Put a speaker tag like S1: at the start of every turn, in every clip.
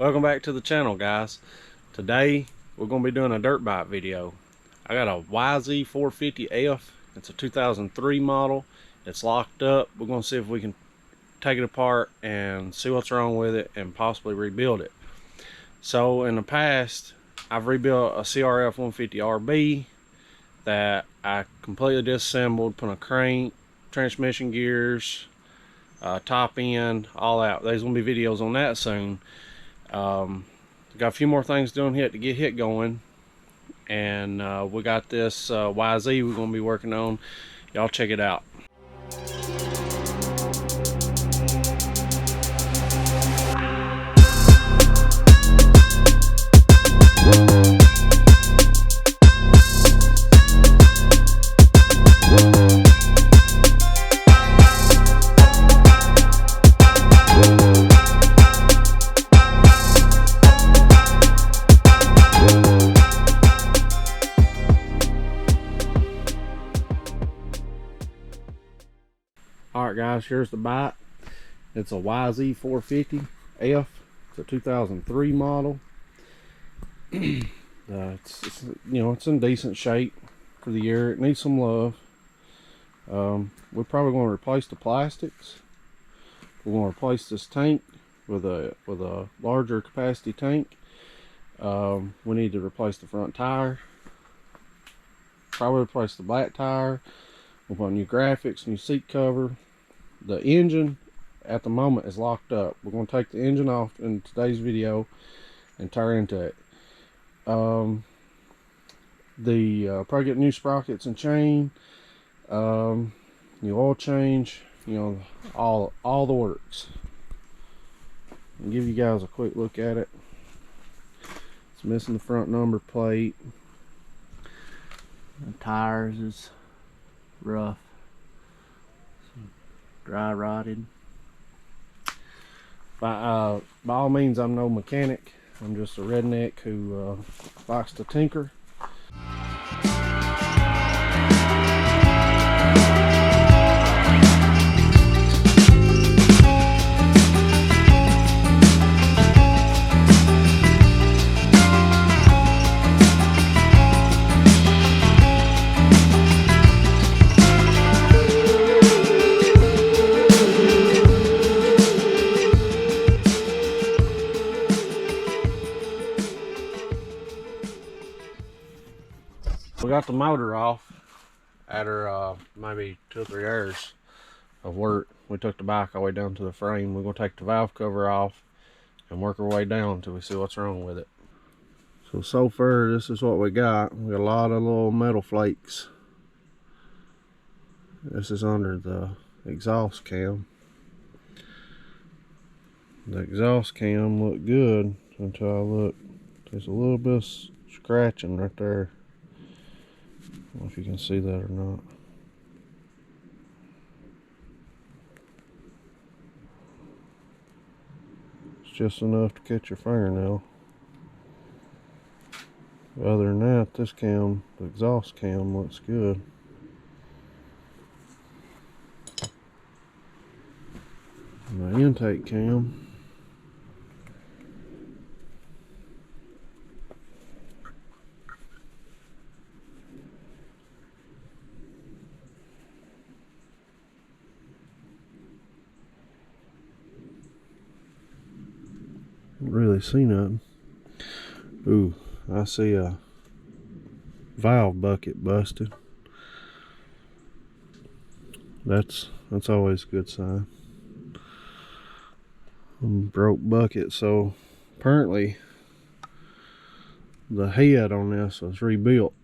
S1: Welcome back to the channel, guys. Today we're going to be doing a dirt bike video. I got a YZ450F. It's a 2003 model. It's locked up. We're going to see if we can take it apart and see what's wrong with it and possibly rebuild it. So in the past, I've rebuilt a CRF 150RB that I completely disassembled, put a crank, transmission gears, top end, all out. There's going to be videos on that soon. Got a few more things doing here to get hit going, and we got this YZ we're going to be working on. Y'all check it out. Alright guys, here's the bike. It's a YZ450F. It's a 2003 model. It's it's in decent shape for the year. It needs some love. We're probably going to replace the plastics. We're going to replace this tank with a larger capacity tank. We need to replace the front tire. Probably replace the black tire. We'll put new graphics, new seat cover. The engine at the moment is locked up. We're going to take the engine off in today's video and tear into it. Probably get new sprockets and chain, new oil change, all the works. I'll give you guys a quick look at it. It's missing the front number plate. The tires is rough, dry rotted. By all means, I'm no mechanic. I'm just a redneck who likes to tinker. We got the motor off after maybe 2 or 3 hours of work. We took the bike all the way down to the frame. We're going to take the valve cover off and work our way down until we see what's wrong with it. So far, this is what we got. We got a lot of little metal flakes. This is under the exhaust cam. The exhaust cam looked good until I looked. There's a little bit of scratching right there. I don't know if you can see that or not. It's just enough to catch your fingernail. Other than that, this cam, the exhaust cam, looks good. And the intake cam, really see nothing. Ooh, I see a valve bucket busted. That's always a good sign. Broke bucket. So apparently the head on this was rebuilt,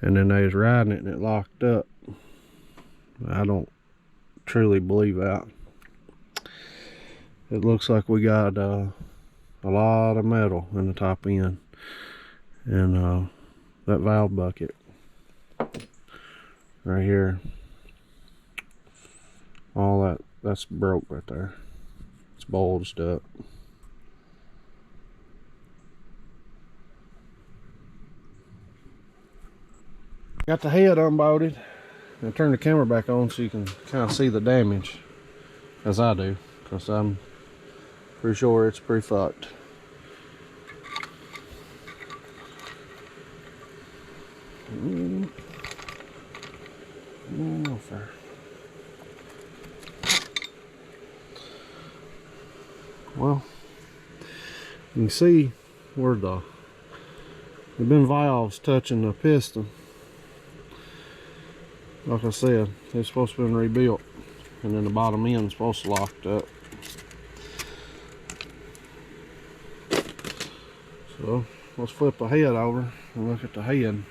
S1: and then they was riding it and it locked up. I don't truly believe that. It looks like we got a lot of metal in the top end, and that valve bucket right here, all that's broke right there. It's bulged up. Got the head unbolted. I'll turn the camera back on so you can kind of see the damage, as I do, because I'm Pretty sure it's pretty fucked. Well, you can see where there've been valves touching the piston. Like I said, it's supposed to have been rebuilt, and then the bottom end's supposed to locked up. So let's flip the head over and look at the head.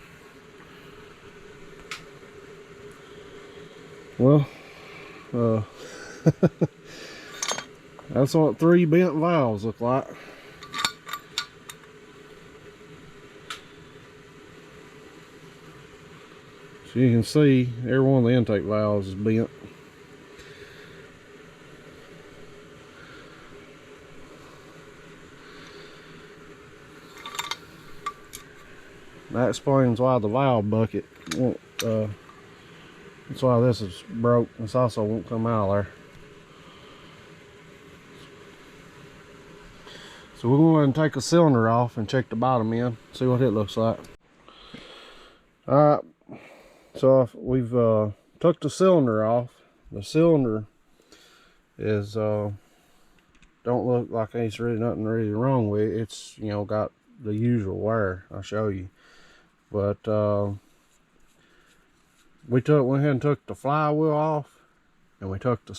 S1: Well, that's what 3 bent valves look like. So you can see every one of the intake valves is bent. That explains why the valve bucket won't, that's why this is broke. This also won't come out of there. So we're going to go ahead and take a cylinder off and check the bottom end, see what it looks like. Alright, so if we've took the cylinder off. The cylinder is don't look like there's really nothing really wrong with it. It's, you know, got the usual wear. I'll show you. But we went ahead and took the flywheel off, and we took the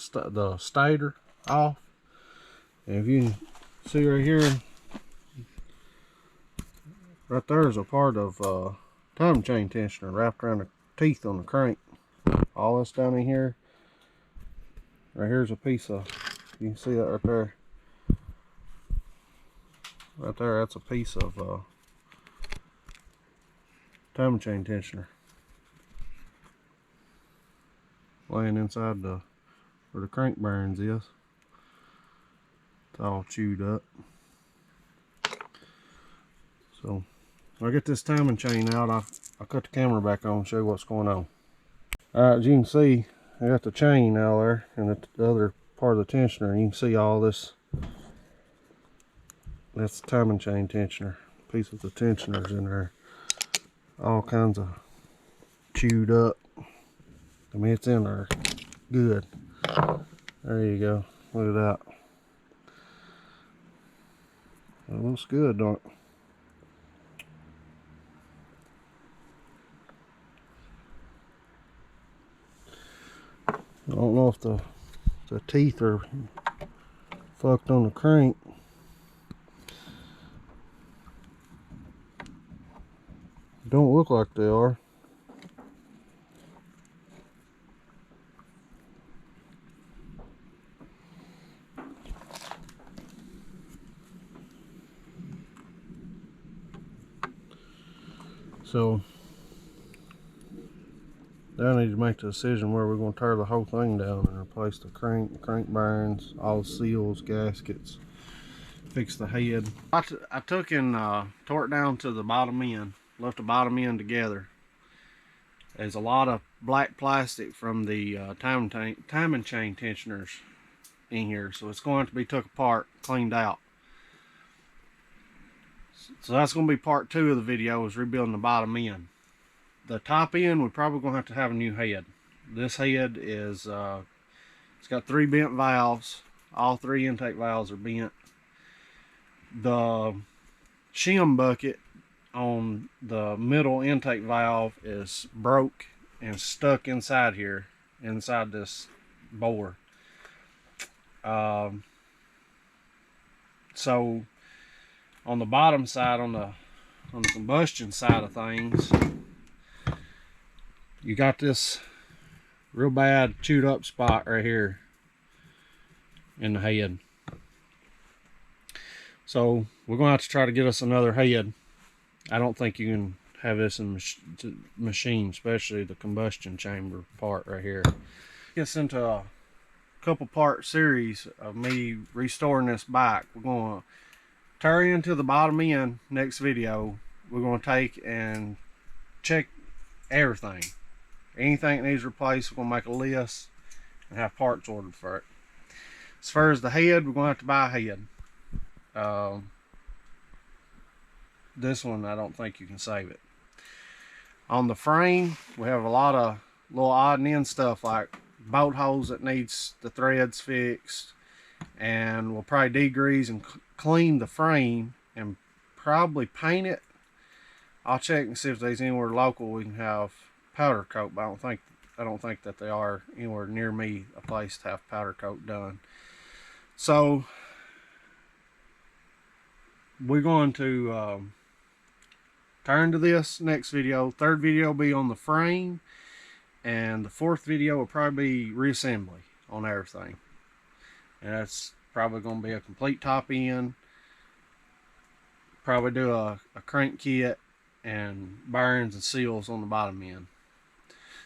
S1: stator off. And if you can see right here, right there is a part of timing chain tensioner wrapped around the teeth on the crank. All this down in here, right here's a piece of, you can see that right there. Right there, that's a piece of timing chain tensioner laying inside where the crank bearings is. It's all chewed up. So I'll get this timing chain out. I'll cut the camera back on and show you what's going on. Alright, as you can see, I got the chain out there and the other part of the tensioner, and you can see all this. That's the timing chain tensioner. Pieces of tensioners in there. All kinds of chewed up. I mean, it's in there good. There you go. Look at that. It looks good, don't it? I don't know if the teeth are fucked on the crank. Don't look like they are. So now I need to make the decision where we're going to tear the whole thing down and replace the crank bearings, all the seals, gaskets, fix the head. I took and tore it down to the bottom end, left the bottom end together. There's a lot of black plastic from the timing chain tensioners in here, so it's going to be took apart, cleaned out. So that's going to be part 2 of the video, is rebuilding the bottom end. The top end, we're probably going to have a new head. This head is, it's got 3 bent valves. All 3 intake valves are bent. The shim bucket on the middle intake valve is broke and stuck inside here, inside this bore. So on the bottom side, on the combustion side of things, you got this real bad chewed up spot right here in the head. So we're gonna have to try to get us another head. I don't think you can have this in machine, especially the combustion chamber part right here. Gets into a couple part series of me restoring this bike. We're gonna tear into the bottom end next video. We're gonna take and check everything. Anything that needs replaced, we're gonna make a list and have parts ordered for it. As far as the head, we're gonna have to buy a head. This one, I don't think you can save it. On the frame, we have a lot of little odd and end stuff like bolt holes that needs the threads fixed, and we'll probably degrease and clean the frame and probably paint it. I'll check and see if there's anywhere local we can have powder coat, but I don't think that they are anywhere near me a place to have powder coat done. So we're going to turn to this next video. Third video will be on the frame, and the fourth video will probably be reassembly on everything. And that's probably going to be a complete top end. Probably do a crank kit and bearings and seals on the bottom end.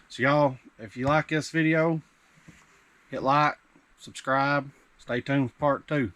S1: So y'all, if you like this video, hit like, subscribe, stay tuned for part 2.